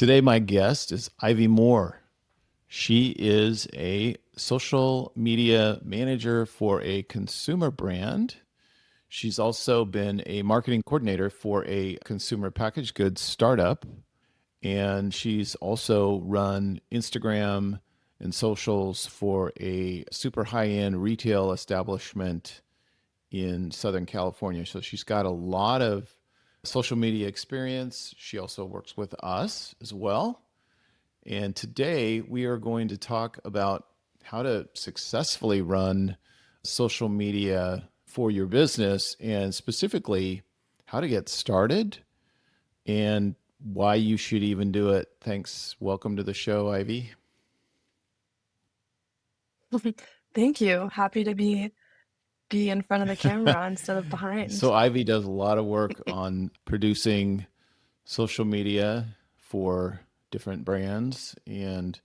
Today, my guest is Ivy Moore. She is a social media manager for a consumer brand. She's also been a marketing coordinator for a consumer packaged goods startup. And she's also run Instagram and socials for a super high end retail establishment in Southern California. So she's got a lot of social media experience. She also works with us as well. And today we are going to talk about how to successfully run social media for your business and specifically how to get started and why you should even do it. Thanks. Welcome to the show, Ivy. Thank you. Happy to be in front of the camera instead of behind. So, Ivy does a lot of work on producing social media for different brands. And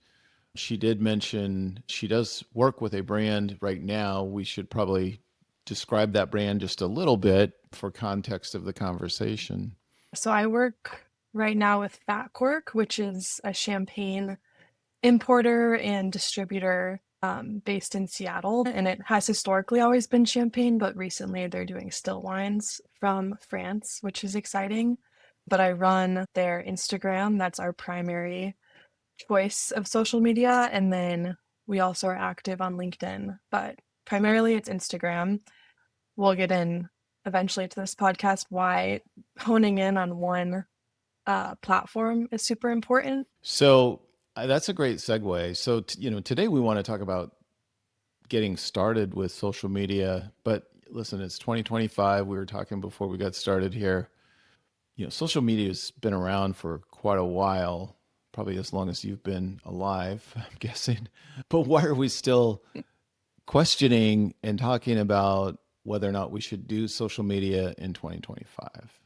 she did mention she does work with a brand right now. We should probably describe that brand just a little bit for context of the conversation. So I work right now with fatcork, which is a champagne importer and distributor based in Seattle. And it has historically always been champagne, but recently they're doing still wines from France, which is exciting. But I run their Instagram. That's our primary choice of social media. And then we also are active on LinkedIn, but primarily it's Instagram. We'll get in eventually to this podcast why honing in on one platform is super important. So that's a great segue. So, today we want to talk about getting started with social media. But listen, it's 2025. We were talking before we got started here. Social media has been around for quite a while, probably as long as you've been alive, I'm guessing. But why are we still questioning and talking about whether or not we should do social media in 2025?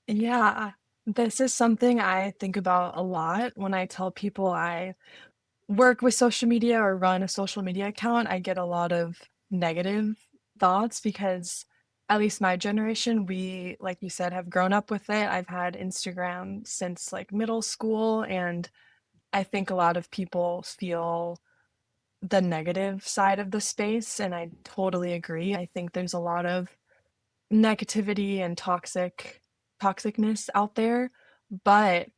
Yeah, this is something I think about a lot when I tell people I work with social media or run a social media account. I get a lot of negative thoughts because at least my generation, we, like you said, have grown up with it. I've had Instagram since like middle school, and I think a lot of people feel the negative side of the space, and I totally agree. I think there's a lot of negativity and toxicness out there, but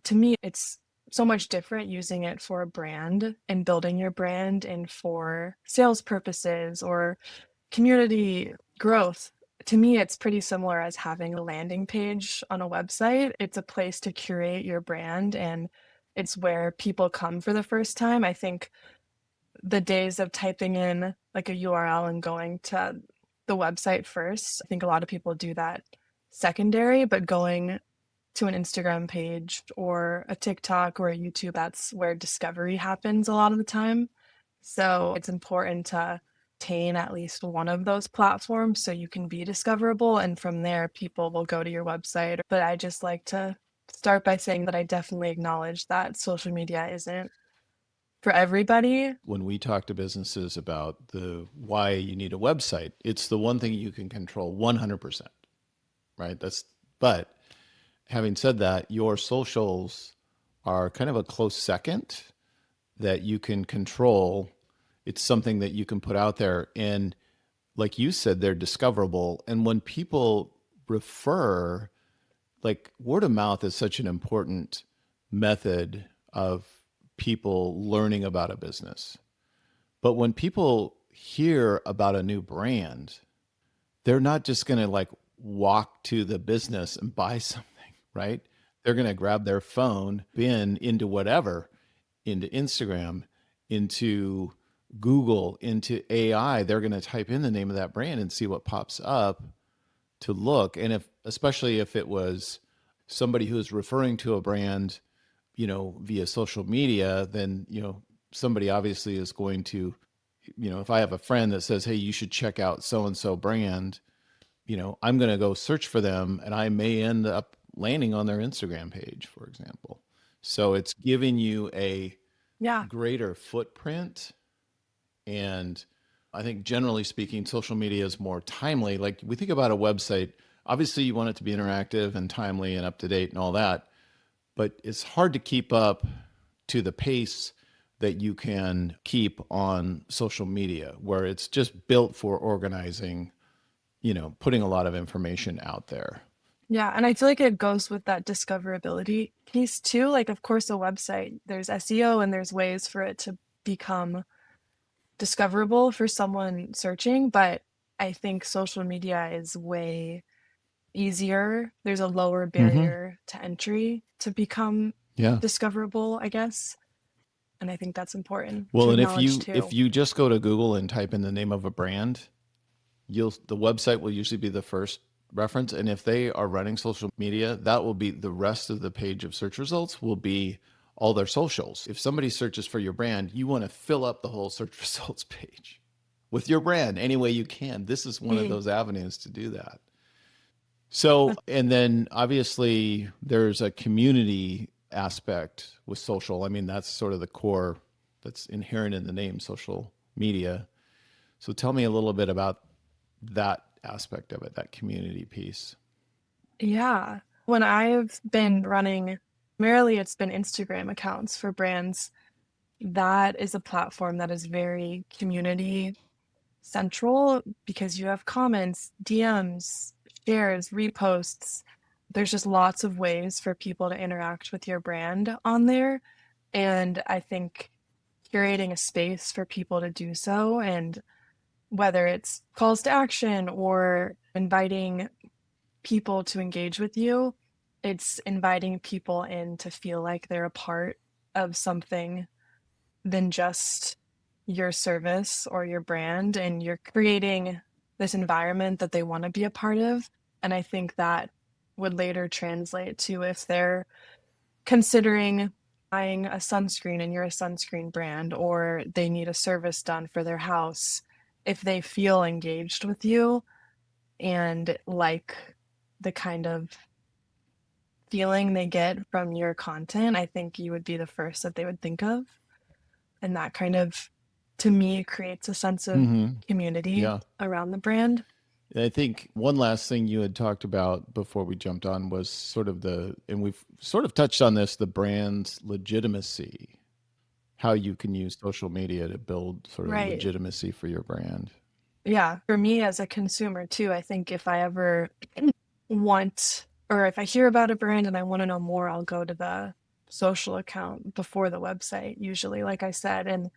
to me, it's so much different using it for a brand and building your brand and for sales purposes or community growth. To me, it's pretty similar as having a landing page on a website. It's a place to curate your brand and it's where people come for the first time. I think the days of typing in like a URL and going to the website first, I think a lot of people do that secondary, but going to an Instagram page or a TikTok or a YouTube, that's where discovery happens a lot of the time. So it's important to attain at least one of those platforms so you can be discoverable. And from there, people will go to your website. But I just like to start by saying that I definitely acknowledge that social media isn't for everybody. When we talk to businesses about the why you need a website, it's the one thing you can control 100%, right? But having said that, your socials are kind of a close second that you can control. It's something that you can put out there. And like you said, they're discoverable. And when people refer, like word of mouth is such an important method of people learning about a business. But when people hear about a new brand, they're not just going to like walk to the business and buy something, right? They're going to grab their phone, bin into whatever, into Instagram, into Google, into AI. They're going to type in the name of that brand and see what pops up to look. And if, especially if it was somebody who is referring to a brand, via social media, then, somebody obviously is going to, if I have a friend that says, hey, you should check out so and so brand, I'm going to go search for them and I may end up landing on their Instagram page, for example. So it's giving you a Yeah. greater footprint. And I think generally speaking, social media is more timely. Like we think about a website, obviously you want it to be interactive and timely and up to date and all that. but it's hard to keep up to the pace that you can keep on social media, where it's just built for organizing, putting a lot of information out there. Yeah, and I feel like it goes with that discoverability piece too. Like, of course, a website, there's SEO and there's ways for it to become discoverable for someone searching, but I think social media is way easier. There's a lower Mm-hmm. barrier to entry to become Yeah. discoverable, I guess. And I think that's important to Well, and if acknowledge you if too. you just go to Google and type in the name of a brand, you'll the website will usually be the first reference. And if they are running social media, that will be the rest of the page of search results will be all their socials. If somebody searches for your brand, you want to fill up the whole search results page with your brand any way you can. This is one of Mm, those avenues to do that. So, and then obviously there's a community aspect with social. I mean, that's sort of the core that's inherent in the name social media. So tell me a little bit about that aspect of it, that community piece. yeah. When I've been running, primarily it's been Instagram accounts for brands. That is a platform that is very community central because you have comments, DMs, shares, reposts. There's just lots of ways for people to interact with your brand on there. And I think curating a space for people to do so, and whether it's calls to action or inviting people to engage with you, it's inviting people in to feel like they're a part of something than just your service or your brand, and you're creating this environment that they want to be a part of. And I think that would later translate to if they're considering buying a sunscreen and you're a sunscreen brand, or they need a service done for their house, if they feel engaged with you and like the kind of feeling they get from your content, I think you would be the first that they would think of. And that kind of, to me, creates a sense of Mm-hmm. community Yeah. around the brand. And I think one last thing you had talked about before we jumped on was sort of and we've sort of touched on this, the brand's legitimacy, how you can use social media to build sort of Right. legitimacy for your brand. Yeah. For me as a consumer, too, I think if I ever want, or if I hear about a brand and I want to know more, I'll go to the social account before the website, usually, like I said, and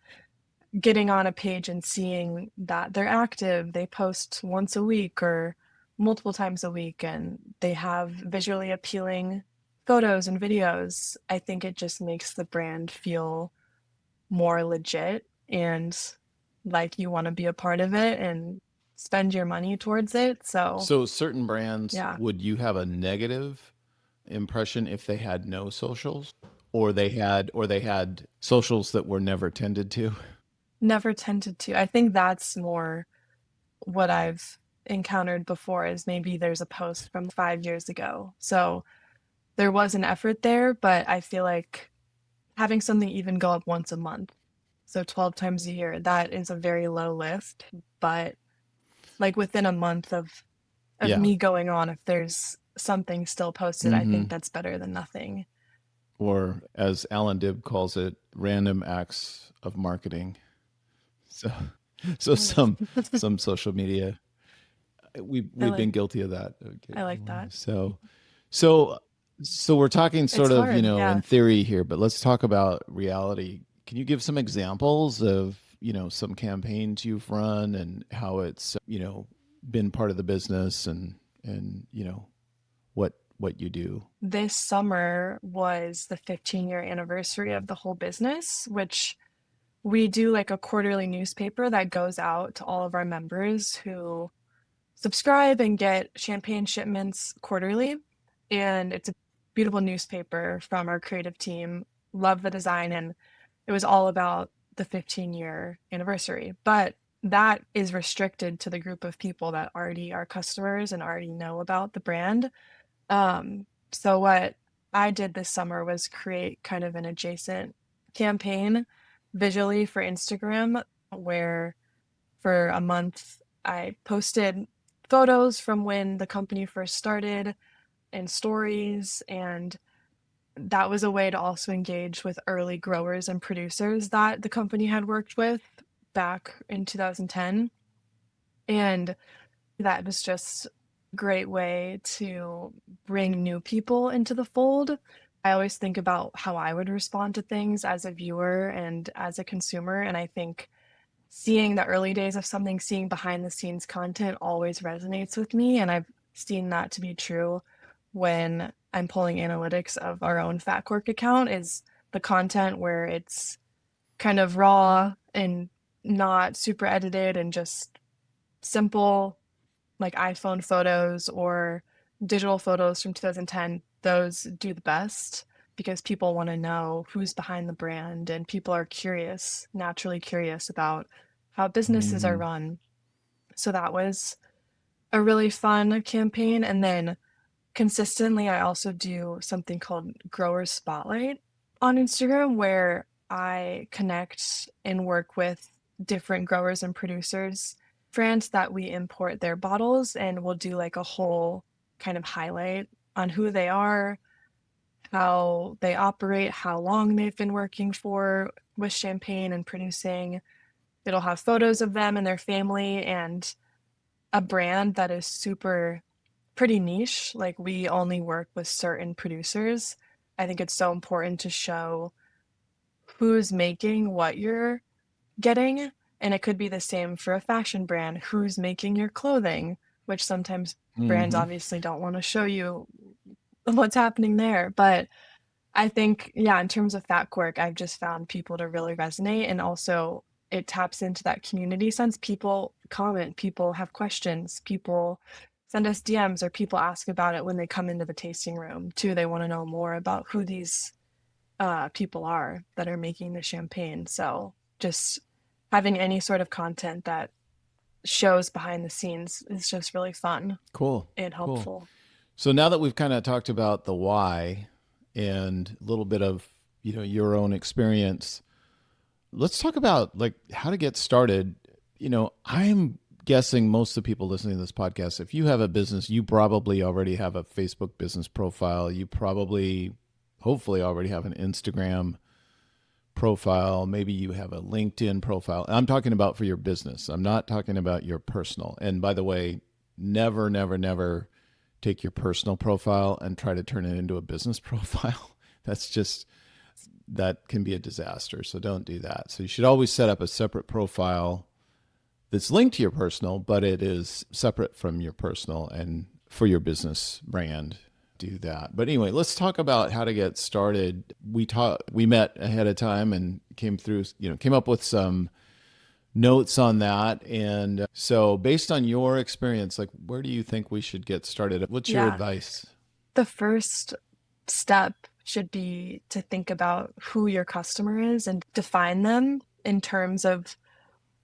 getting on a page and seeing that they're active, they post once a week or multiple times a week, and they have visually appealing photos and videos. I think it just makes the brand feel more legit and like you want to be a part of it and spend your money towards it. So, So certain brands, yeah, would you have a negative impression if they had no socials, or they had socials that were never tended to? never tended to. I think that's more what I've encountered before is maybe there's a post from 5 years ago. So there was an effort there, but I feel like having something even go up once a month, so 12 times a year, that is a very low lift. But like within a month of Yeah. me going on, if there's something still posted, I think Mm-hmm. that's better than nothing. Or as Alan Dibb calls it, random acts of marketing. So, so Mm. some social media, I we've been like guilty of that. I Okay. like that. So so so we're talking It's sort of, hard, in yeah. theory here, but let's talk about reality. Can you give some examples of, some campaigns you've run and how it's, been part of the business, and what you do? This summer was the 15-year anniversary of the whole business, which we do like a quarterly newspaper that goes out to all of our members who subscribe and get champagne shipments quarterly. And it's a beautiful newspaper from our creative team. Love the design. And it was all about the 15-year anniversary. But that is restricted to the group of people that already are customers and already know about the brand. So what I did this summer was create kind of an adjacent campaign visually for Instagram, where for a month I posted photos from when the company first started and stories, and that was a way to also engage with early growers and producers that the company had worked with back in 2010. And that was just a great way to bring new people into the fold. I always think about how I would respond to things as a viewer and as a consumer. And I think seeing the early days of something, seeing behind the scenes content always resonates with me. And I've seen that to be true when I'm pulling analytics of our own fatcork account is the content where it's kind of raw and not super edited and just simple like iPhone photos or digital photos from 2010, those do the best because people want to know who's behind the brand and people are curious, naturally curious about how businesses are Mm-hmm. run. So that was a really fun campaign. And then consistently, I also do something called Grower Spotlight on Instagram where I connect and work with different growers and producers, brands that we import their bottles, and we'll do like a whole kind of highlight on who they are, how they operate, how long they've been working for with champagne and producing. It'll have photos of them and their family and a brand that is super pretty niche. Like we only work with certain producers. I think it's so important to show who's making what you're getting. And it could be the same for a fashion brand, who's making your clothing, which sometimes brands Mm-hmm. obviously don't want to show you what's happening there. But I think, yeah, in terms of Fat Quirk, I've just found people to really resonate. And also, it taps into that community sense. People comment, people have questions, people send us DMs, or people ask about it when they come into the tasting room too. They want to know more about who these people are that are making the champagne. So, just having any sort of content that shows behind the scenes is just really fun Cool. and Cool. helpful. So now that we've kind of talked about the why and a little bit of, your own experience, let's talk about like how to get started. I'm guessing most of the people listening to this podcast, if you have a business, you probably already have a Facebook business profile. You probably, hopefully, already have an Instagram profile. Maybe you have a LinkedIn profile. I'm talking about for your business. I'm not talking about your personal. And by the way, never, never, never take your personal profile and try to turn it into a business profile. That's just, that can be a disaster. So don't do that. So you should always set up a separate profile that's linked to your personal, but it is separate from your personal, and for your business brand, do that. But anyway, let's talk about how to get started. We met ahead of time and came up with some notes on that. And so based on your experience, like where do you think we should get started? What's your Yeah, advice? the first step should be to think about who your customer is and define them in terms of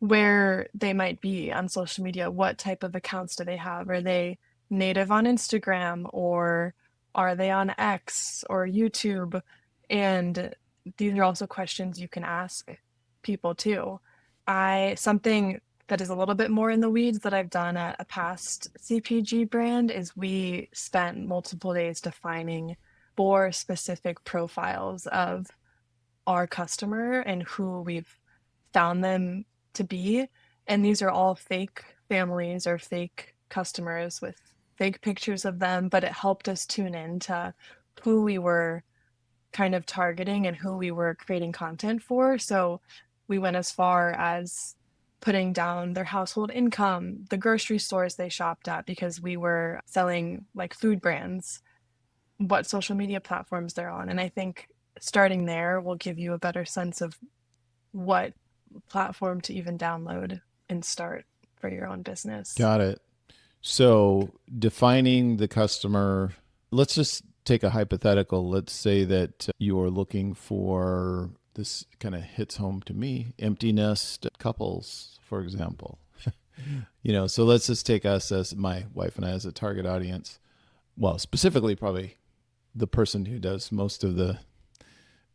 where they might be on social media. What type of accounts do they have? Are they native on Instagram or are they on X or YouTube? And these are also questions you can ask people too. Something that is a little bit more in the weeds that I've done at a past CPG brand is we spent multiple days defining 4 specific profiles of our customer and who we've found them to be. And these are all fake families or fake customers with fake pictures of them, but it helped us tune in to who we were kind of targeting and who we were creating content for. So we went as far as putting down their household income, the grocery stores they shopped at, because we were selling like food brands, what social media platforms they're on. And I think starting there will give you a better sense of what platform to even download and start for your own business. Got it. So defining the customer, let's just take a hypothetical. Let's say that you're looking for, this kind of hits home to me, empty nest couples, for example. So let's just take us, as my wife and I, as a target audience. Well, specifically, probably the person who does most of the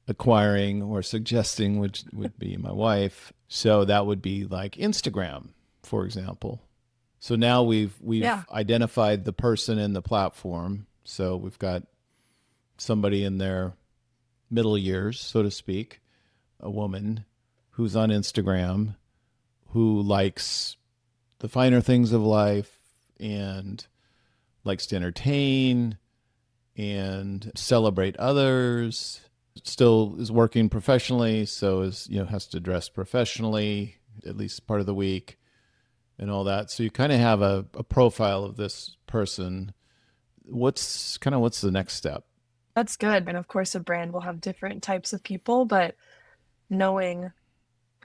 acquiring or suggesting, which would be my wife. So that would be like Instagram, for example. So now we've Yeah. identified the person and the platform. So we've got somebody in there middle years, so to speak, a woman who's on Instagram who likes the finer things of life and likes to entertain and celebrate others, still is working professionally, so is, has to dress professionally at least part of the week and all that. So you kind of have a profile of this person. What's the next step? That's good. And of course, a brand will have different types of people, but knowing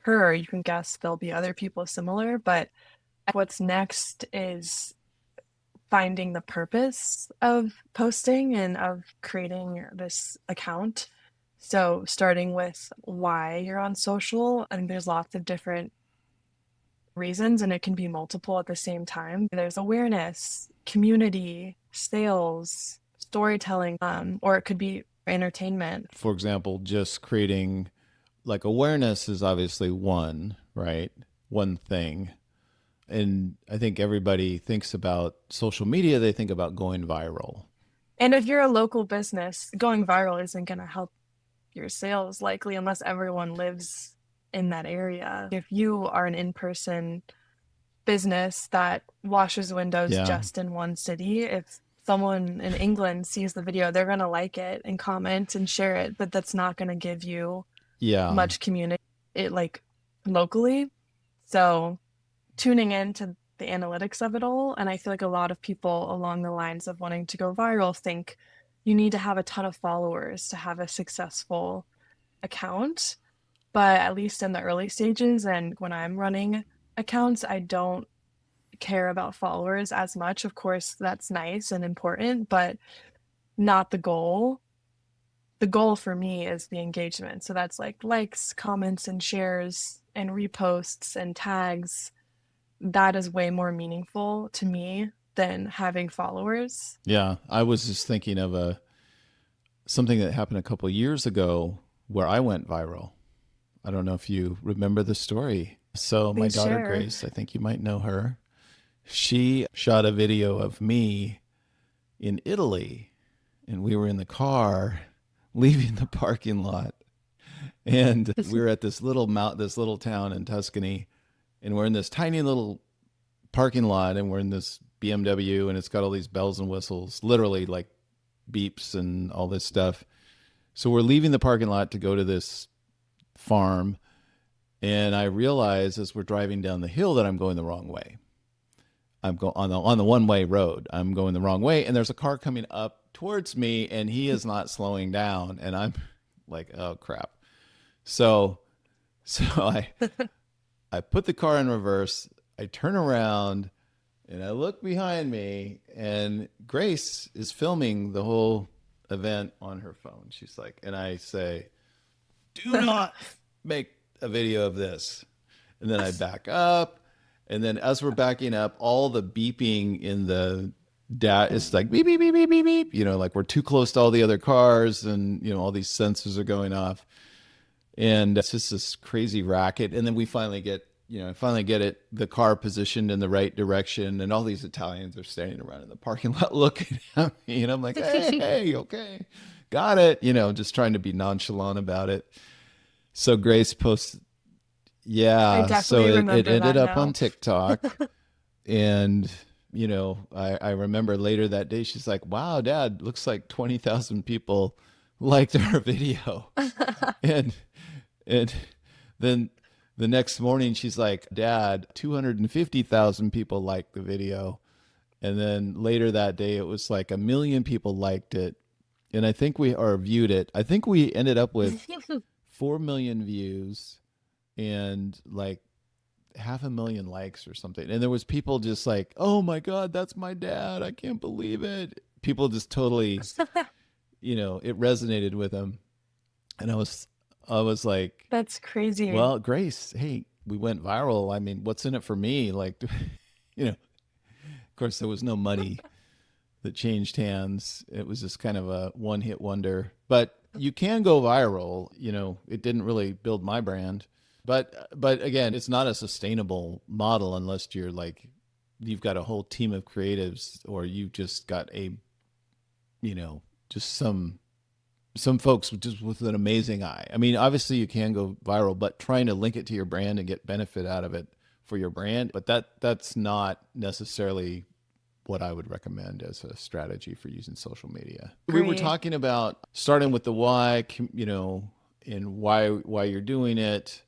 her, you can guess there'll be other people similar. But what's next is finding the purpose of posting and of creating this account. So, starting with why you're on social, I think there's lots of different reasons, and it can be multiple at the same time. There's awareness, community, sales, storytelling, or it could be entertainment. For example, just creating, like, awareness is obviously one, right? One thing. And I think everybody thinks about social media, they think about going viral. And if you're a local business, going viral isn't going to help your sales likely unless everyone lives in that area. If you are an in-person business that washes windows Yeah. just in one city, if someone in England sees the video, they're going to like it and comment and share it, but that's not going to give you Yeah. much community it like locally. So tuning into the analytics of it all, and I feel like a lot of people along the lines of wanting to go viral think you need to have a ton of followers to have a successful account. But at least in the early stages and when I'm running accounts, I don't care about followers as much. Of course, that's nice and important, but not the goal. The goal for me is the engagement. So that's like likes, comments, and shares, and reposts and tags. That is way more meaningful to me than having followers. Yeah. I was just thinking of something that happened a couple of years ago where I went viral. I don't know if you remember the story. So my Please daughter share. Grace, I think you might know her. She shot a video of me in Italy, and we were in the car leaving the parking lot, and we were at this little town in Tuscany, and we're in this tiny little parking lot, and we're in this BMW, and it's got all these bells and whistles, literally like beeps and all this stuff. So we're leaving the parking lot to go to this farm, and I realize as we're driving down the hill that I'm going the wrong way. I'm going on the one way road. I'm going the wrong way, and there's a car coming up towards me, and he is not slowing down, and I'm like, oh crap. So so I put the car in reverse. I turn around, and I look behind me, and Grace is filming the whole event on her phone. She's like, and I say, do not make a video of this. And then I back up. And then as we're backing up, all the beeping in the it's like beep, beep, beep, beep, beep, beep. Like we're too close to all the other cars, and, all these sensors are going off. And it's just this crazy racket. And then we finally get, the car positioned in the right direction. And all these Italians are standing around in the parking lot looking at me. And I'm like, hey, okay, got it. Just trying to be nonchalant about it. So Grace posts, I yeah. So definitely it remember ended that up on now. TikTok. And, I remember later that day, she's like, wow, Dad, looks like 20,000 people liked our video. And, and then the next morning, she's like, Dad, 250,000 people liked the video. And then later that day, it was like 1 million people liked it. And I think viewed it. I think we ended up with 4 million views and like 500,000 likes or something. And there was people just like, oh my God, that's my dad. I can't believe it. People just totally, it resonated with them. And I was like, That's crazy. well, Grace, hey, we went viral. I mean, what's in it for me? Like, of course, there was no money that changed hands. It was just kind of a one hit wonder. But you can go viral. It didn't really build my brand. But again, it's not a sustainable model unless you've got a whole team of creatives, or you've just got just some some folks just with an amazing eye. I mean, obviously you can go viral, but trying to link it to your brand and get benefit out of it for your brand, but that's not necessarily what I would recommend as a strategy for using social media. We were Agree. talking about starting with the why, and why you're doing it,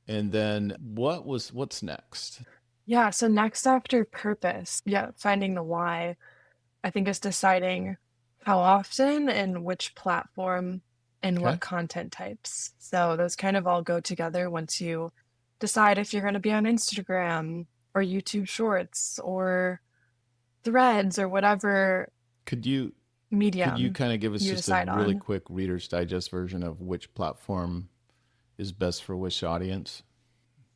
and then what's next? Yeah, so next after purpose, yeah, finding the why, I think is deciding how often and which platform and what Okay. content types. So those kind of all go together once you decide if you're going to be on Instagram or YouTube Shorts or Threads or whatever Could you could you medium kind of give us you just a decide really on. quick Reader's Digest version of which platform is best for which audience?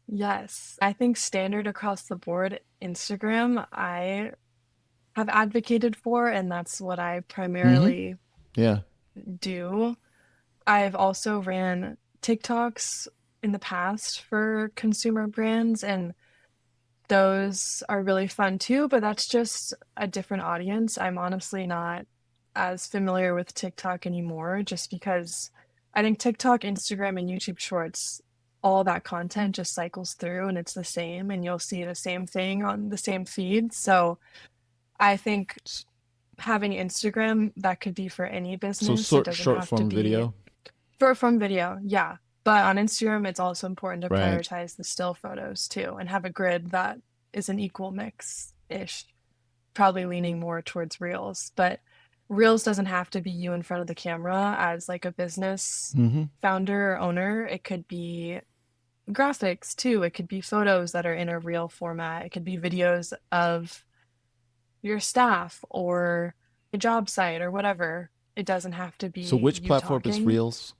Yes, I think standard across the board, Instagram, I have advocated for, and that's what I Mm-hmm. primarily Yeah. do. I've also ran TikToks in the past for consumer brands, and those are really fun too, but that's just a different audience. I'm honestly not as familiar with TikTok anymore just because I think TikTok, Instagram, and YouTube Shorts, all that content just cycles through and it's the same, and you'll see the same thing on the same feed. So I think having Instagram, that could be for any So business. It doesn't short have to form be video, short form video, yeah. But on Instagram, it's also important to right? prioritize the still photos too and have a grid that is an equal mix ish, probably leaning more towards Reels. But Reels doesn't have to be you in front of the camera as like a business Mm-hmm. founder or owner. It could be graphics too. It could be photos that are in a reel format. It could be videos of your staff or a job site or whatever. It doesn't have to So be which you platform is talking. Reels?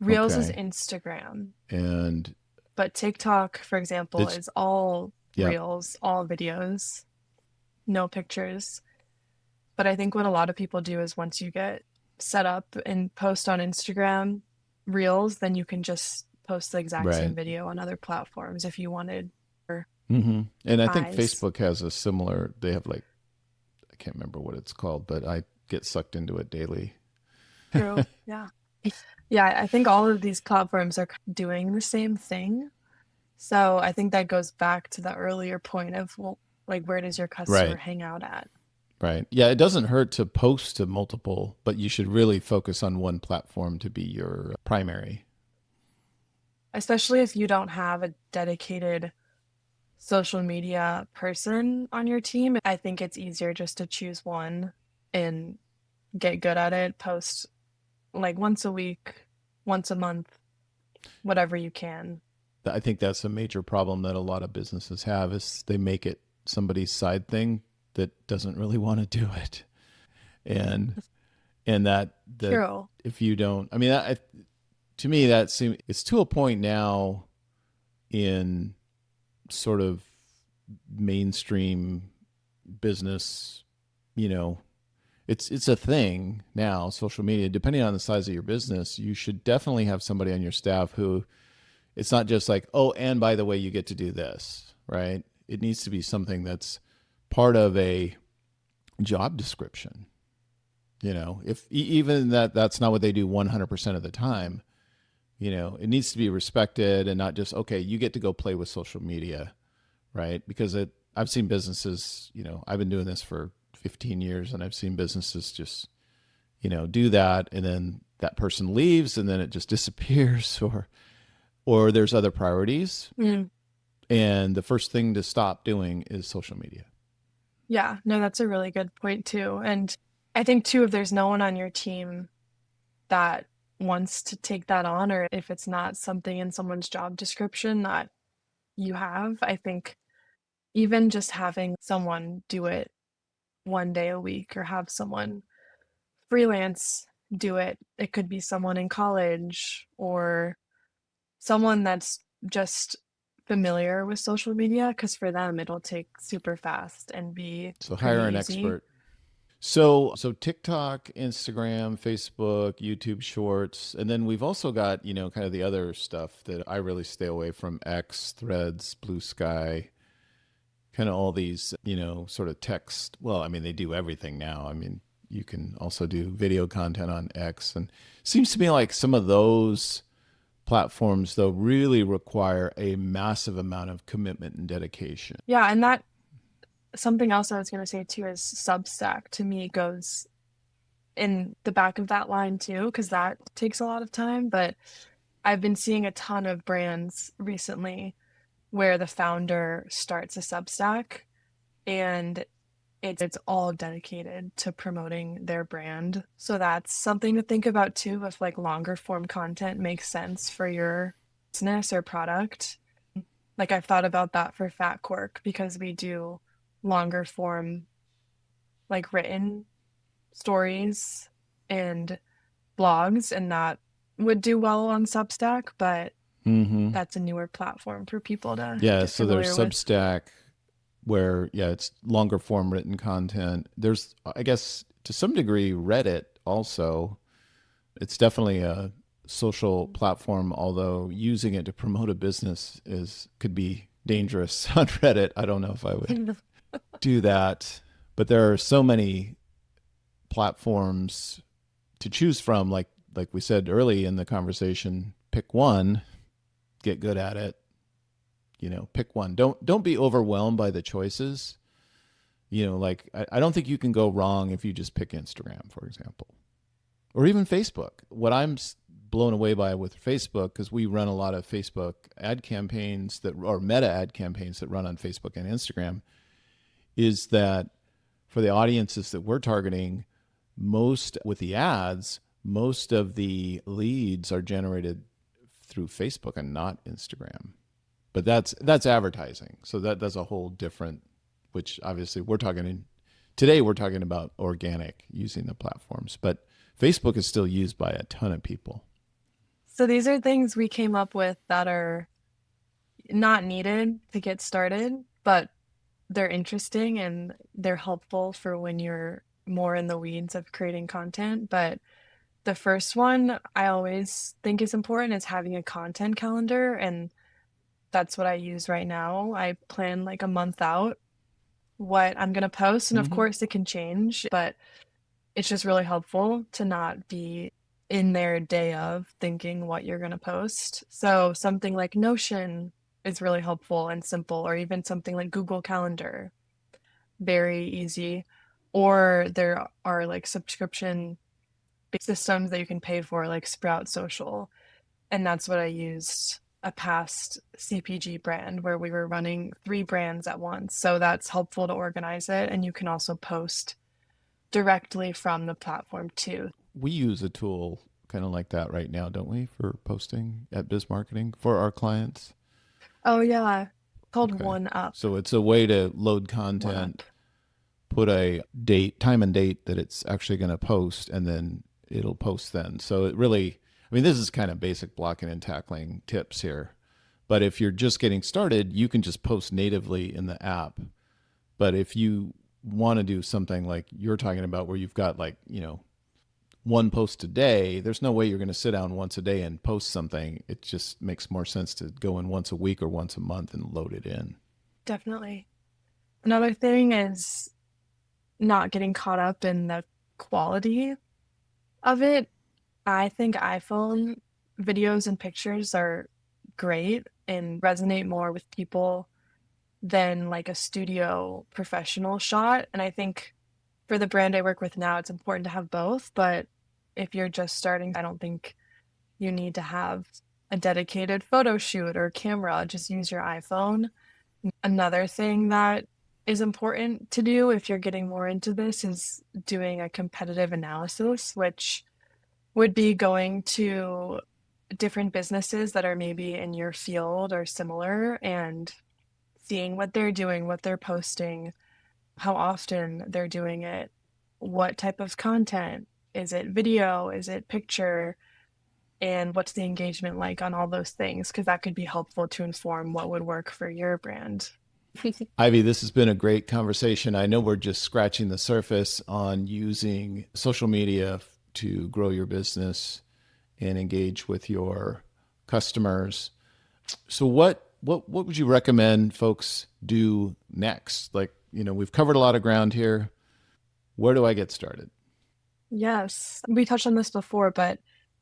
Reels is Okay. Instagram, And but TikTok, for example, it's is all yep. reels, all videos, no pictures. But I think what a lot of people do is once you get set up and post on Instagram reels, then you can just post the exact same Right. video on other platforms if you wanted or Mm-hmm. And I think eyes. Facebook has a similar. They have like I can't remember what it's called, but I get sucked into it daily. True. Yeah. Yeah, I think all of these platforms are doing the same thing. So I think that goes back to the earlier point of, well, like, where does your customer Right. hang out at? Right. Yeah, it doesn't hurt to post to multiple, but you should really focus on one platform to be your primary. Especially if you don't have a dedicated social media person on your team. I think it's easier just to choose one and get good at it, post like once a week, once a month, whatever you can. I think that's a major problem that a lot of businesses have is they make it somebody's side thing that doesn't really want to do it. And that True. if you don't, I mean, to me that seems it's to a point now in sort of mainstream business, you know, it's a thing now, social media, depending on the size of your business, you should definitely have somebody on your staff who it's not just like, oh, and by the way, you get to do this, right? It needs to be something that's part of a job description. If even that's not what they do 100% of the time, it needs to be respected and not just, okay, you get to go play with social media, right? Because I've seen businesses, I've been doing this for 15 years and I've seen businesses just, do that. And then that person leaves and then it just disappears or there's other priorities. Mm. And the first thing to stop doing is social media. Yeah, no, that's a really good point too. And I think too, if there's no one on your team that wants to take that on, or if it's not something in someone's job description that you have, I think even just having someone do it one day a week or have someone freelance do it, it could be someone in college or someone that's just familiar with social media, because for them it'll take super fast and be So pretty hire an easy. expert. So TikTok, Instagram, Facebook, YouTube Shorts, and then we've also got kind of the other stuff that I really stay away from: X, Threads, Blue Sky, kind of all these sort of text. Well, I mean they do everything now. I mean You can also do video content on X. And it seems to me like some of those platforms, though, really require a massive amount of commitment and dedication. Yeah, and that something else I was going to say too is Substack to me goes in the back of that line too, because that takes a lot of time. But I've been seeing a ton of brands recently where the founder starts a Substack and it's all dedicated to promoting their brand. So that's something to think about too if like longer form content makes sense for your business or product. Like I've thought about that for fatcork because we do longer form like written stories and blogs and that would do well on Substack, but Mm-hmm. that's a newer platform for people to Yeah. get So there's familiar with. Substack where, yeah, it's longer form written content. There's, I guess, to some degree, Reddit also. It's definitely a social platform, although using it to promote a business is could be dangerous on Reddit. I don't know if I would do that. But there are so many platforms to choose from, like we said early in the conversation, pick one, get good at it. Pick one. Don't be overwhelmed by the choices. Like I don't think you can go wrong if you just pick Instagram, for example, or even Facebook. What I'm blown away by with Facebook, because we run a lot of Facebook ad campaigns or meta ad campaigns that run on Facebook and Instagram, is that for the audiences that we're targeting, most with the ads, most of the leads are generated through Facebook and not Instagram. But that's advertising. So that's a whole different, which obviously today we're talking about organic using the platforms, but Facebook is still used by a ton of people. So these are things we came up with that are not needed to get started, but they're interesting and they're helpful for when you're more in the weeds of creating content. But the first one I always think is important is having a content calendar. And that's what I use right now. I plan like a month out what I'm going to post. And of Mm-hmm. course, it can change, but it's just really helpful to not be in there day of thinking what you're going to post. So something like Notion is really helpful and simple, or even something like Google Calendar, very easy. Or there are like subscription systems that you can pay for, like Sprout Social. And that's what I used a past CPG brand where we were running 3 brands at once. So that's helpful to organize it. And you can also post directly from the platform too. We use a tool kind of like that right now, don't we, for posting at Biz Marketing for our clients? Oh yeah, called Okay. One Up. So it's a way to load One content, Up. put a time and date that it's actually going to post, and then it'll post then. So it really, I mean, this is kind of basic blocking and tackling tips here. But if you're just getting started, you can just post natively in the app. But if you want to do something like you're talking about where you've got like, one post a day, there's no way you're going to sit down once a day and post something. It just makes more sense to go in once a week or once a month and load it in. Definitely. Another thing is not getting caught up in the quality of it. I think iPhone videos and pictures are great and resonate more with people than like a studio professional shot. And I think for the brand I work with now, it's important to have both. But if you're just starting, I don't think you need to have a dedicated photo shoot or camera. Just use your iPhone. Another thing that is important to do if you're getting more into this is doing a competitive analysis, which would be going to different businesses that are maybe in your field or similar and seeing what they're doing, what they're posting, how often they're doing it, what type of content. Is it video? Is it picture? And what's the engagement like on all those things? Because that could be helpful to inform what would work for your brand. Ivy, this has been a great conversation. I know we're just scratching the surface on using social media to grow your business and engage with your customers. So what would you recommend folks do next? Like, we've covered a lot of ground here. Where do I get started? Yes, we touched on this before, but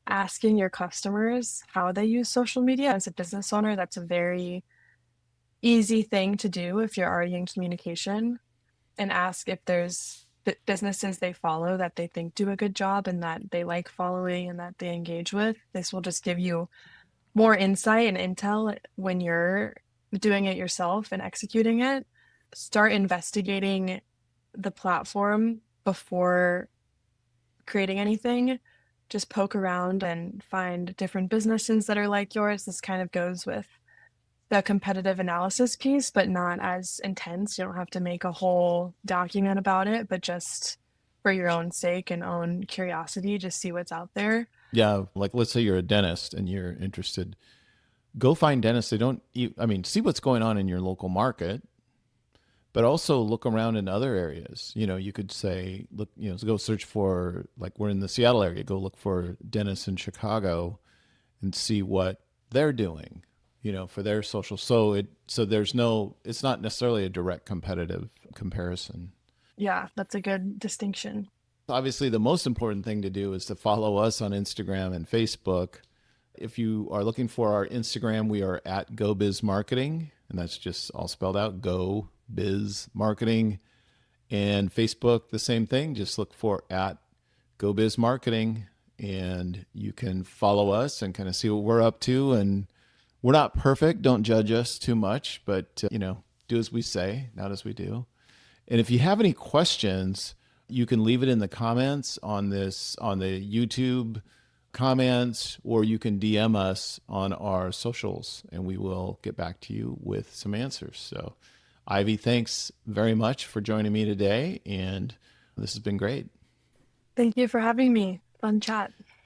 asking your customers how they use social media as a business owner, that's a very easy thing to do if you're already in communication, and ask if there's businesses they follow that they think do a good job and that they like following and that they engage with. This will just give you more insight and intel when you're doing it yourself and executing it. Start investigating the platform before creating anything. Just poke around and find different businesses that are like yours. This kind of goes with the competitive analysis piece, but not as intense. You don't have to make a whole document about it, but just for your own sake and own curiosity, just see what's out there. Yeah, like let's say you're a dentist and you're interested, go find dentists. They don't, I mean, see what's going on in your local market, but also look around in other areas. You know, you could say, look, you know, so go search for, like, we're in the Seattle area, go look for dentists in Chicago and see what they're doing, you know, for their social. So there's no, it's not necessarily a direct competitive comparison. Yeah, that's a good distinction. Obviously, the most important thing to do is to follow us on Instagram and Facebook. If you are looking for our Instagram, we are at Go Biz Marketing, and that's just all spelled out, Go Biz Marketing. And Facebook, the same thing. Just look for at Go Biz Marketing, and you can follow us and kind of see what we're up to. And we're not perfect. Don't judge us too much, but you know, do as we say, not as we do. And if you have any questions, you can leave it in the comments on this, on the YouTube comments, or you can DM us on our socials and we will get back to you with some answers. So, Ivy, thanks very much for joining me today. And this has been great. Thank you for having me. Fun chat.